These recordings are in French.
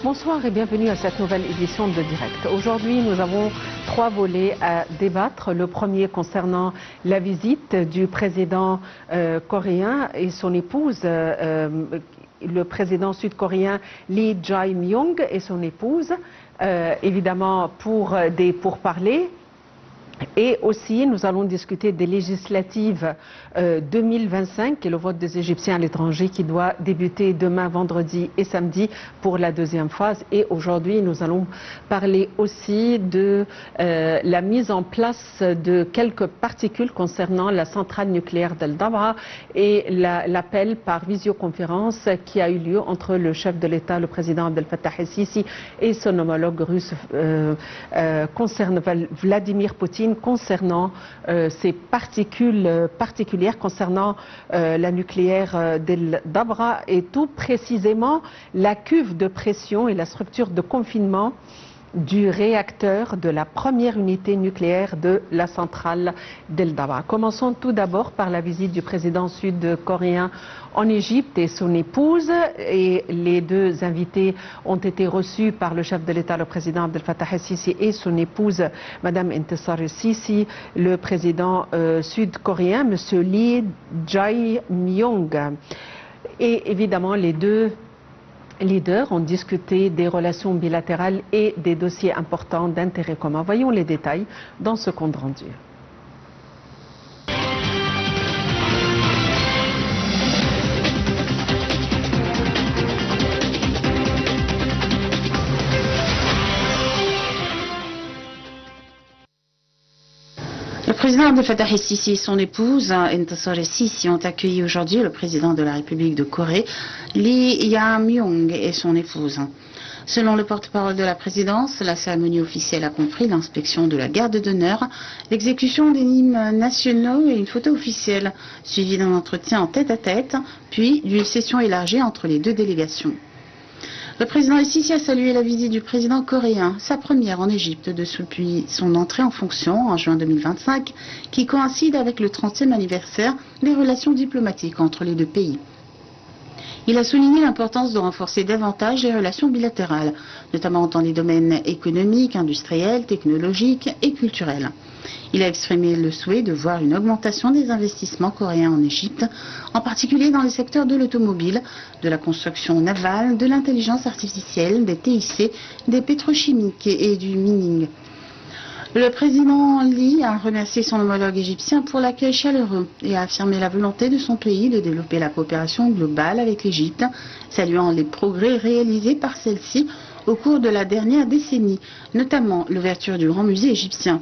Bonsoir et bienvenue à cette nouvelle édition de Direct. Aujourd'hui, nous avons 3 volets à débattre. Le premier concernant la visite du président coréen et son épouse, le président sud-coréen Lee Jae-myung et son épouse, évidemment pour des pourparlers. Et aussi, nous allons discuter des législatives 2025 et le vote des Égyptiens à l'étranger qui doit débuter demain, vendredi et samedi pour la deuxième phase. Et aujourd'hui, nous allons parler aussi de la mise en place de quelques particules concernant la centrale nucléaire d'El Dab'a et l'appel par visioconférence qui a eu lieu entre le chef de l'État, le président Abdel Fattah el-Sisi, et son homologue russe concernant Vladimir Poutine, concernant ces particules particulières concernant la nucléaire d'El Dab'a et tout précisément la cuve de pression et la structure de confinement du réacteur de la première unité nucléaire de la centrale d'El Dab'a. Commençons tout d'abord par la visite du président sud-coréen en Égypte et son épouse. Et les deux invités ont été reçus par le chef de l'État, le président Abdel Fattah el-Sisi, et son épouse, Madame Intisar el-Sisi, le président sud-coréen, Monsieur Lee Jae-myung. Et évidemment, les deux leaders ont discuté des relations bilatérales et des dossiers importants d'intérêt commun. Voyons les détails dans ce compte rendu. Le président Abdel Fattah el-Sisi et son épouse, Intisar el-Sisi, ont accueilli aujourd'hui le président de la République de Corée, Lee Jae-myung, et son épouse. Selon le porte-parole de la présidence, la cérémonie officielle a compris l'inspection de la garde d'honneur, l'exécution des hymnes nationaux et une photo officielle, suivie d'un entretien en tête-à-tête, puis d'une session élargie entre les deux délégations. Le président el-Sisi a salué la visite du président coréen, sa première en Égypte depuis son entrée en fonction en juin 2025, qui coïncide avec le 30e anniversaire des relations diplomatiques entre les deux pays. Il a souligné l'importance de renforcer davantage les relations bilatérales, notamment dans les domaines économiques, industriels, technologiques et culturels. Il a exprimé le souhait de voir une augmentation des investissements coréens en Égypte, en particulier dans les secteurs de l'automobile, de la construction navale, de l'intelligence artificielle, des TIC, des pétrochimiques et du mining. Le président Lee a remercié son homologue égyptien pour l'accueil chaleureux et a affirmé la volonté de son pays de développer la coopération globale avec l'Égypte, saluant les progrès réalisés par celle-ci au cours de la dernière décennie, notamment l'ouverture du Grand Musée égyptien.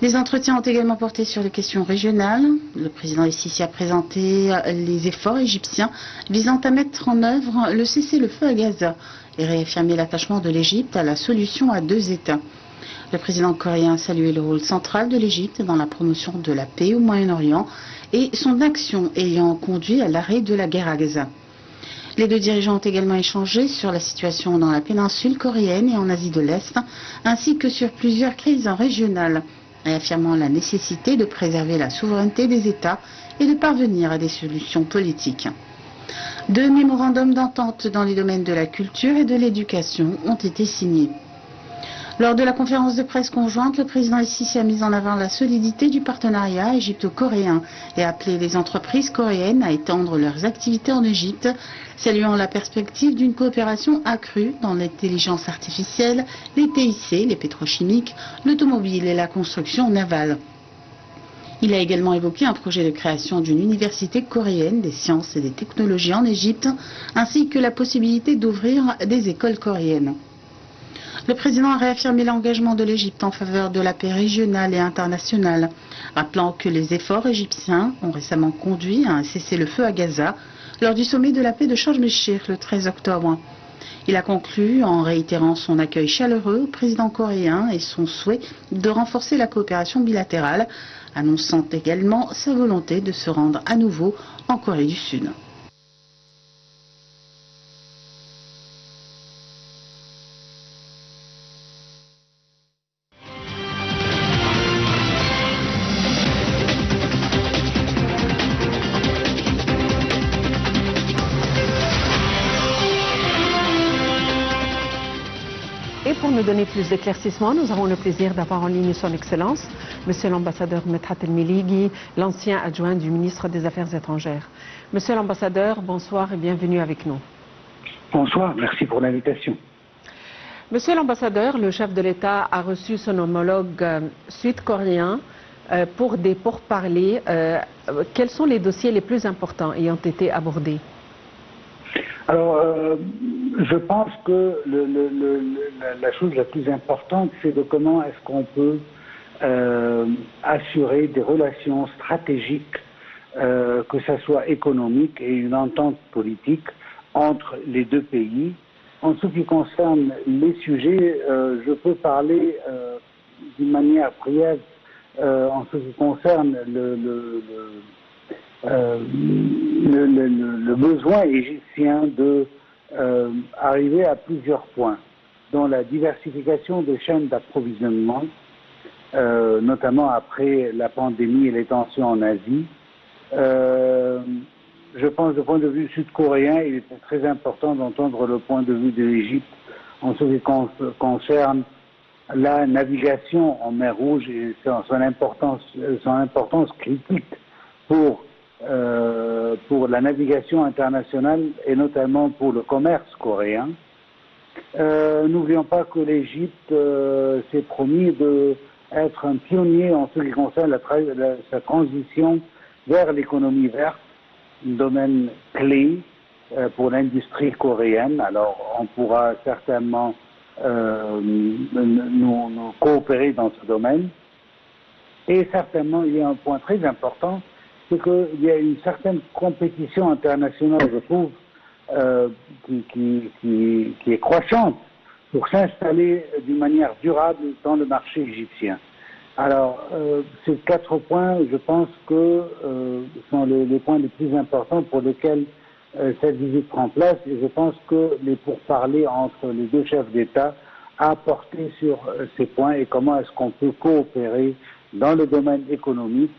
Les entretiens ont également porté sur les questions régionales. Le président el-Sisi a présenté les efforts égyptiens visant à mettre en œuvre le cessez-le-feu à Gaza et réaffirmer l'attachement de l'Égypte à la solution à 2 États. Le président coréen a salué le rôle central de l'Égypte dans la promotion de la paix au Moyen-Orient et son action ayant conduit à l'arrêt de la guerre à Gaza. Les deux dirigeants ont également échangé sur la situation dans la péninsule coréenne et en Asie de l'Est, ainsi que sur plusieurs crises régionales, réaffirmant la nécessité de préserver la souveraineté des États et de parvenir à des solutions politiques. 2 mémorandums d'entente dans les domaines de la culture et de l'éducation ont été signés. Lors de la conférence de presse conjointe, le président el-Sisi a mis en avant la solidité du partenariat égypto-coréen et a appelé les entreprises coréennes à étendre leurs activités en Égypte, saluant la perspective d'une coopération accrue dans l'intelligence artificielle, les TIC, les pétrochimiques, l'automobile et la construction navale. Il a également évoqué un projet de création d'une université coréenne des sciences et des technologies en Égypte, ainsi que la possibilité d'ouvrir des écoles coréennes. Le président a réaffirmé l'engagement de l'Égypte en faveur de la paix régionale et internationale, rappelant que les efforts égyptiens ont récemment conduit à un cessez-le-feu à Gaza lors du sommet de la paix de Sharm el-Sheikh le 13 octobre. Il a conclu en réitérant son accueil chaleureux au président coréen et son souhait de renforcer la coopération bilatérale, annonçant également sa volonté de se rendre à nouveau en Corée du Sud. nous donner plus d'éclaircissements, nous avons le plaisir d'avoir en ligne son Excellence, Monsieur l'ambassadeur Medhat El-Melighi, l'ancien adjoint du ministre des Affaires étrangères. Monsieur l'ambassadeur, bonsoir et bienvenue avec nous. Bonsoir, merci pour l'invitation. Monsieur l'ambassadeur, le chef de l'État a reçu son homologue sud-coréen pour des pourparlers. Quels sont les dossiers les plus importants ayant été abordés? Alors, je pense que la chose la plus importante, c'est de comment est-ce qu'on peut assurer des relations stratégiques, que ce soit économique et une entente politique entre les deux pays. En ce qui concerne les sujets, je peux parler d'une manière brève en ce qui concerne le besoin égyptien de arriver à plusieurs points, dont la diversification des chaînes d'approvisionnement, notamment après la pandémie et les tensions en Asie. Je pense, du point de vue sud-coréen, il était très important d'entendre le point de vue de l'Égypte en ce qui concerne la navigation en mer Rouge et son importance critique pour la navigation internationale et notamment pour le commerce coréen. N'oublions pas que l'Égypte s'est promis d'être un pionnier en ce qui concerne sa transition vers l'économie verte, un domaine clé pour l'industrie coréenne. Alors on pourra certainement nous coopérer dans ce domaine. Et certainement, il y a un point très important, c'est qu'il y a une certaine compétition internationale, je trouve, qui est croissante pour s'installer d'une manière durable dans le marché égyptien. Alors, ces 4 points, je pense que sont les points les plus importants pour lesquels cette visite prend place, et je pense que les pourparlers entre les deux chefs d'État a porté sur ces points et comment est-ce qu'on peut coopérer dans le domaine économique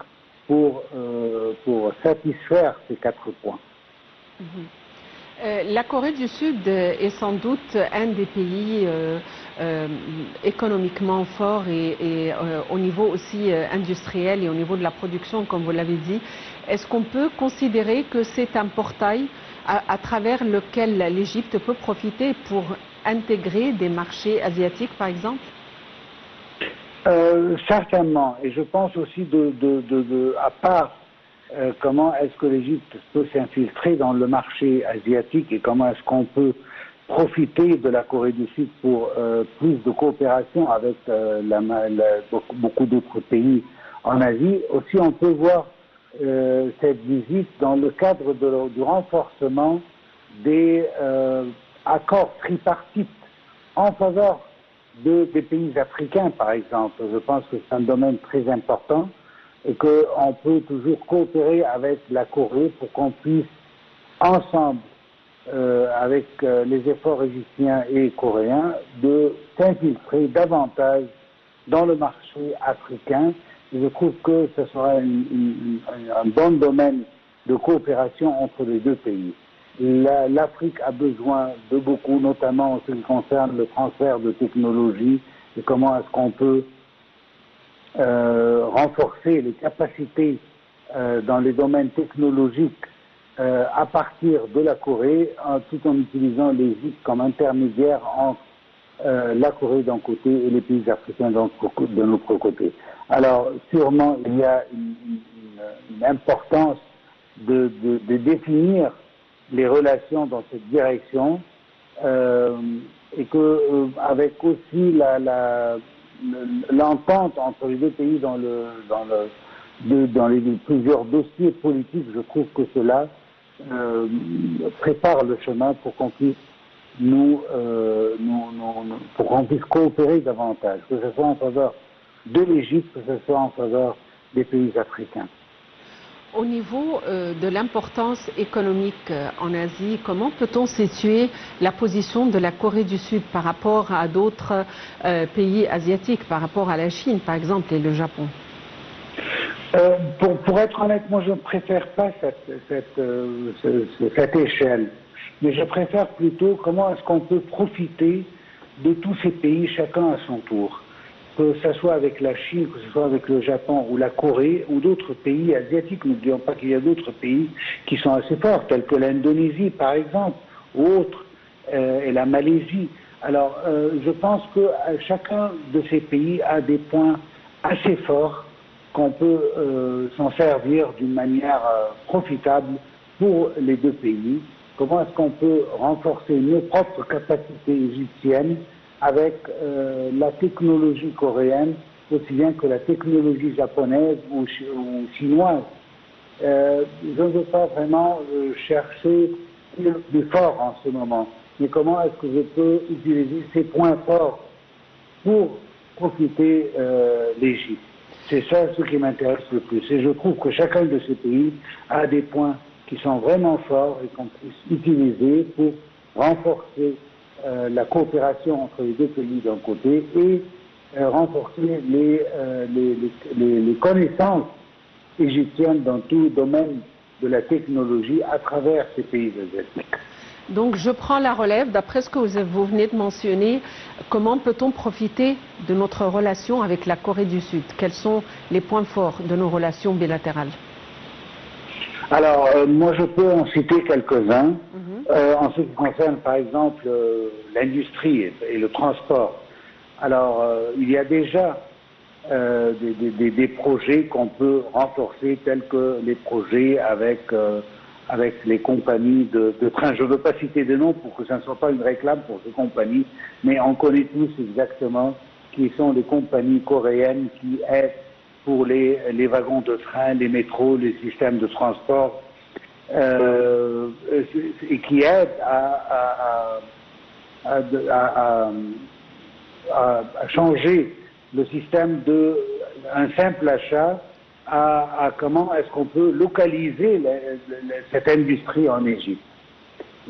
pour satisfaire ces 4 points. La Corée du Sud est sans doute un des pays économiquement forts et au niveau aussi industriel et au niveau de la production, comme vous l'avez dit. Est-ce qu'on peut considérer que c'est un portail à travers lequel l'Égypte peut profiter pour intégrer des marchés asiatiques, par exemple? Certainement. Et je pense aussi à part comment est-ce que l'Égypte peut s'infiltrer dans le marché asiatique et comment est-ce qu'on peut profiter de la Corée du Sud pour plus de coopération avec beaucoup d'autres pays en Asie. Aussi, on peut voir cette visite dans le cadre du renforcement des accords tripartites en faveur des pays africains, par exemple. Je pense que c'est un domaine très important et qu'on peut toujours coopérer avec la Corée pour qu'on puisse ensemble, avec les efforts égyptiens et coréens, de s'infiltrer davantage dans le marché africain. Et je trouve que ce sera un bon domaine de coopération entre les deux pays. L'Afrique a besoin de beaucoup, notamment en ce qui concerne le transfert de technologies et comment est-ce qu'on peut renforcer les capacités dans les domaines technologiques à partir de la Corée, tout en utilisant l'Égypte comme intermédiaire entre la Corée d'un côté et les pays africains de notre côté. Alors, sûrement, il y a une importance de définir les relations dans cette direction et que avec aussi l'entente entre les deux pays dans les plusieurs dossiers politiques, je trouve que cela prépare le chemin pour qu'on puisse pour qu'on puisse coopérer davantage, que ce soit en faveur de l'Égypte, que ce soit en faveur des pays africains. Au niveau de l'importance économique en Asie, comment peut-on situer la position de la Corée du Sud par rapport à d'autres pays asiatiques, par rapport à la Chine par exemple et le Japon? Pour être honnête, moi je ne préfère pas cette échelle, mais je préfère plutôt comment est-ce qu'on peut profiter de tous ces pays, chacun à son tour. Que ce soit avec la Chine, que ce soit avec le Japon ou la Corée ou d'autres pays asiatiques. N'oublions pas qu'il y a d'autres pays qui sont assez forts, tels que l'Indonésie par exemple, ou autres, et la Malaisie. Alors je pense que chacun de ces pays a des points assez forts qu'on peut s'en servir d'une manière profitable pour les deux pays. Comment est-ce qu'on peut renforcer nos propres capacités égyptiennes avec la technologie coréenne, aussi bien que la technologie japonaise ou chinoise. Je ne veux pas vraiment chercher plus fort en ce moment, mais comment est-ce que je peux utiliser ces points forts pour profiter l'Égypte. C'est ça ce qui m'intéresse le plus. Et je trouve que chacun de ces pays a des points qui sont vraiment forts et qu'on puisse utiliser pour renforcer la coopération entre les deux pays d'un côté et renforcer les connaissances égyptiennes dans tout le domaine de la technologie à travers ces pays asiatiques. Donc je prends la relève. D'après ce que vous venez de mentionner, comment peut-on profiter de notre relation avec la Corée du Sud? Quels sont les points forts de nos relations bilatérales? Alors, moi je peux en citer quelques-uns. En ce qui concerne par exemple l'industrie et le transport. Alors, il y a déjà des projets qu'on peut renforcer, tels que les projets avec les compagnies de train. Je ne veux pas citer de noms pour que ça ne soit pas une réclame pour ces compagnies, mais on connaît tous exactement qui sont les compagnies coréennes qui aident pour les wagons de train, les métros, les systèmes de transport, et qui aident à changer le système d'un simple achat à comment est-ce qu'on peut localiser cette industrie en Égypte.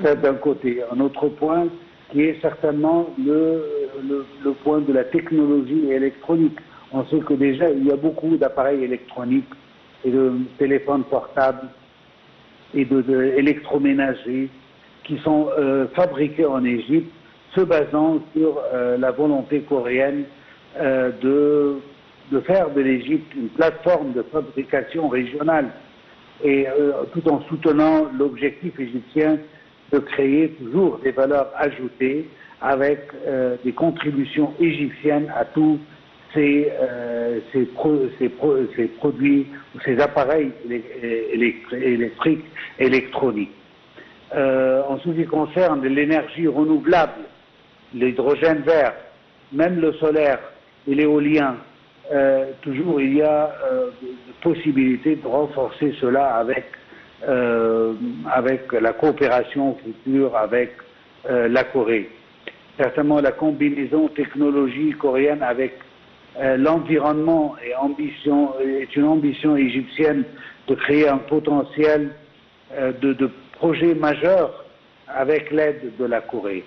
C'est d'un côté. Un autre point qui est certainement le point de la technologie électronique. On sait que déjà il y a beaucoup d'appareils électroniques et de téléphones portables et d'électroménagers qui sont fabriqués en Égypte, se basant sur la volonté coréenne de faire de l'Égypte une plateforme de fabrication régionale, et tout en soutenant l'objectif égyptien de créer toujours des valeurs ajoutées avec des contributions égyptiennes à tous ces produits, ces appareils électriques, électroniques. En ce qui concerne l'énergie renouvelable, l'hydrogène vert, même le solaire et l'éolien, toujours il y a possibilité de renforcer cela avec la coopération future avec la Corée. Certainement la combinaison technologie coréenne avec l'environnement est une ambition égyptienne de créer un potentiel de projets majeurs avec l'aide de la Corée.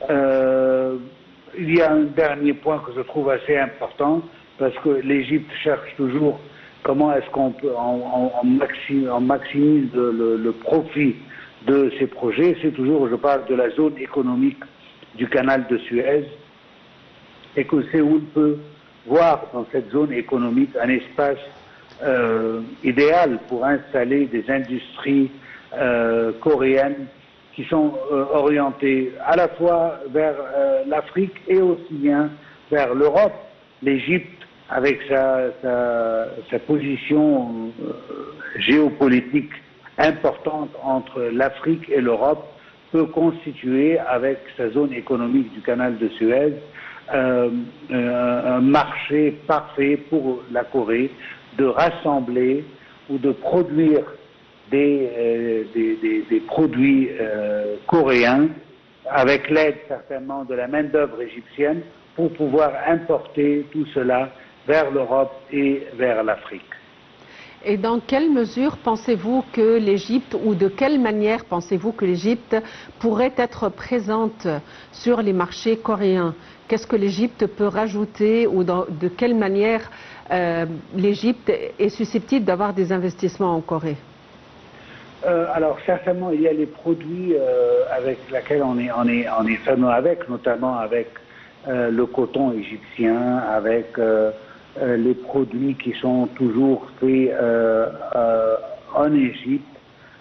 Il y a un dernier point que je trouve assez important, parce que l'Égypte cherche toujours comment est-ce qu'on peut on maximise le profit de ces projets. C'est toujours, je parle de la zone économique du canal de Suez, et que Séoul peut voir dans cette zone économique un espace idéal pour installer des industries coréennes qui sont orientées à la fois vers l'Afrique et aussi bien vers l'Europe. L'Égypte, avec sa position géopolitique importante entre l'Afrique et l'Europe, peut constituer, avec sa zone économique du canal de Suez, un marché parfait pour la Corée de rassembler ou de produire des produits coréens, avec l'aide certainement de la main-d'œuvre égyptienne, pour pouvoir importer tout cela vers l'Europe et vers l'Afrique. Et dans quelle mesure pensez-vous que l'Égypte, ou de quelle manière pensez-vous que l'Égypte pourrait être présente sur les marchés coréens? Qu'est-ce que l'Égypte peut rajouter, ou de quelle manière l'Égypte est susceptible d'avoir des investissements en Corée? Alors certainement il y a les produits avec lesquels on est fameux avec, notamment avec le coton égyptien, avec les produits qui sont toujours faits en Égypte.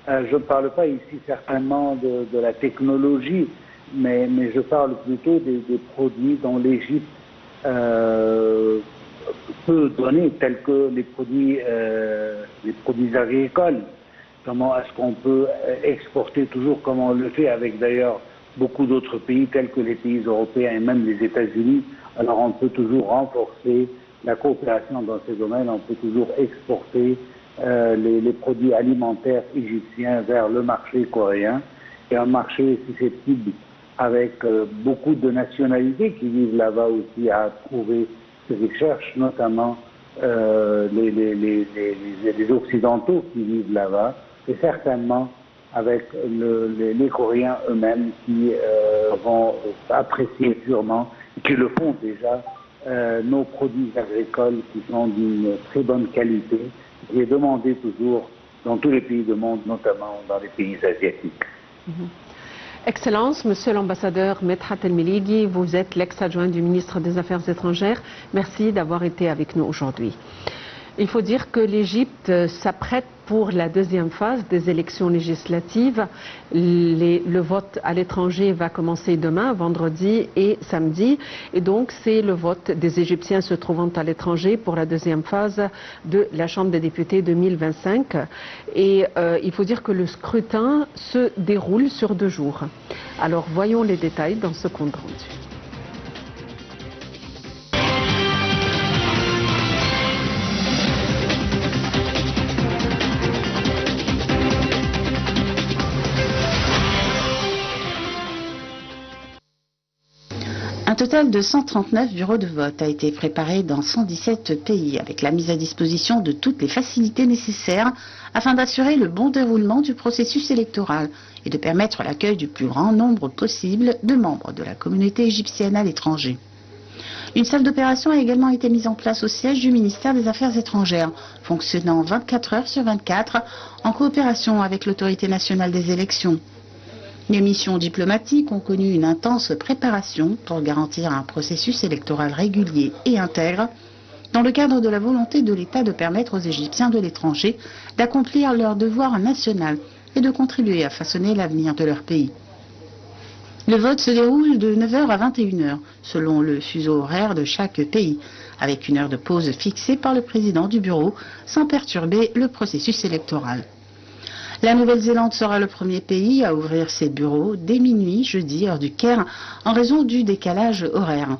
Je ne parle pas ici certainement de la technologie, mais je parle plutôt des produits dont l'Égypte peut donner, tels que les produits agricoles. Comment est-ce qu'on peut exporter toujours, comme on le fait avec d'ailleurs beaucoup d'autres pays, tels que les pays européens et même les États-Unis. Alors on peut toujours renforcer la coopération dans ces domaines, on peut toujours exporter les produits alimentaires égyptiens vers le marché coréen, et un marché susceptible avec beaucoup de nationalités qui vivent là-bas aussi à trouver ce qu'ils cherchent, notamment les Occidentaux qui vivent là-bas, et certainement avec les Coréens eux-mêmes qui vont apprécier sûrement, qui le font déjà, nos produits agricoles qui sont d'une très bonne qualité, qui est demandé toujours dans tous les pays du monde, notamment dans les pays asiatiques. Excellence, Monsieur l'ambassadeur Medhat El-Melighi, vous êtes l'ex-adjoint du ministre des Affaires étrangères. Merci d'avoir été avec nous aujourd'hui. Il faut dire que l'Égypte s'apprête pour la deuxième phase des élections législatives. Le vote à l'étranger va commencer demain, vendredi et samedi. Et donc, c'est le vote des Égyptiens se trouvant à l'étranger pour la deuxième phase de la Chambre des députés 2025. Et il faut dire que le scrutin se déroule sur 2 jours. Alors, voyons les détails dans ce compte rendu. Un total de 139 bureaux de vote a été préparé dans 117 pays avec la mise à disposition de toutes les facilités nécessaires afin d'assurer le bon déroulement du processus électoral et de permettre l'accueil du plus grand nombre possible de membres de la communauté égyptienne à l'étranger. Une salle d'opération a également été mise en place au siège du ministère des Affaires étrangères, fonctionnant 24 heures sur 24 en coopération avec l'autorité nationale des élections. Les missions diplomatiques ont connu une intense préparation pour garantir un processus électoral régulier et intègre, dans le cadre de la volonté de l'État de permettre aux Égyptiens de l'étranger d'accomplir leur devoir national et de contribuer à façonner l'avenir de leur pays. Le vote se déroule de 9h à 21h, selon le fuseau horaire de chaque pays, avec une heure de pause fixée par le président du bureau, sans perturber le processus électoral. La Nouvelle-Zélande sera le premier pays à ouvrir ses bureaux dès minuit jeudi, heure du Caire, en raison du décalage horaire.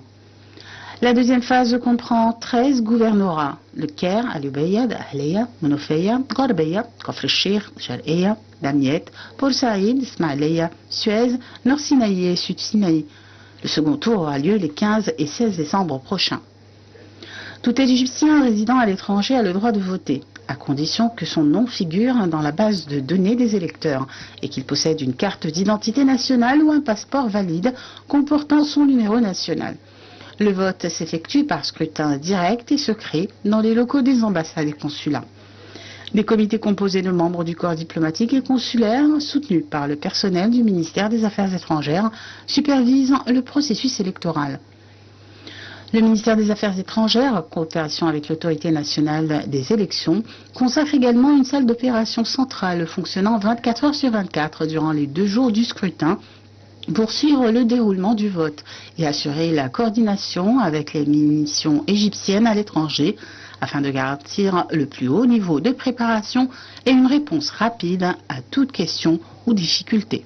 La deuxième phase comprend 13 gouvernorats: le Caire, Al-Ubaïya, Ahliya, Monofeya, Gharbeya, Kafr el-Sheikh, Shar'iyya, Damiet, Port Saïd, Ismaïliya, Suez, Nord Sinaï et Sud Sinaï. Le second tour aura lieu les 15 et 16 décembre prochains. Tout Égyptien résidant à l'étranger a le droit de voter, à condition que son nom figure dans la base de données des électeurs et qu'il possède une carte d'identité nationale ou un passeport valide comportant son numéro national. Le vote s'effectue par scrutin direct et secret dans les locaux des ambassades et consulats. Des comités composés de membres du corps diplomatique et consulaire, soutenus par le personnel du ministère des Affaires étrangères, supervisent le processus électoral. Le ministère des Affaires étrangères, en coopération avec l'autorité nationale des élections, consacre également une salle d'opération centrale fonctionnant 24 heures sur 24 durant les 2 jours du scrutin pour suivre le déroulement du vote et assurer la coordination avec les missions égyptiennes à l'étranger afin de garantir le plus haut niveau de préparation et une réponse rapide à toute question ou difficulté.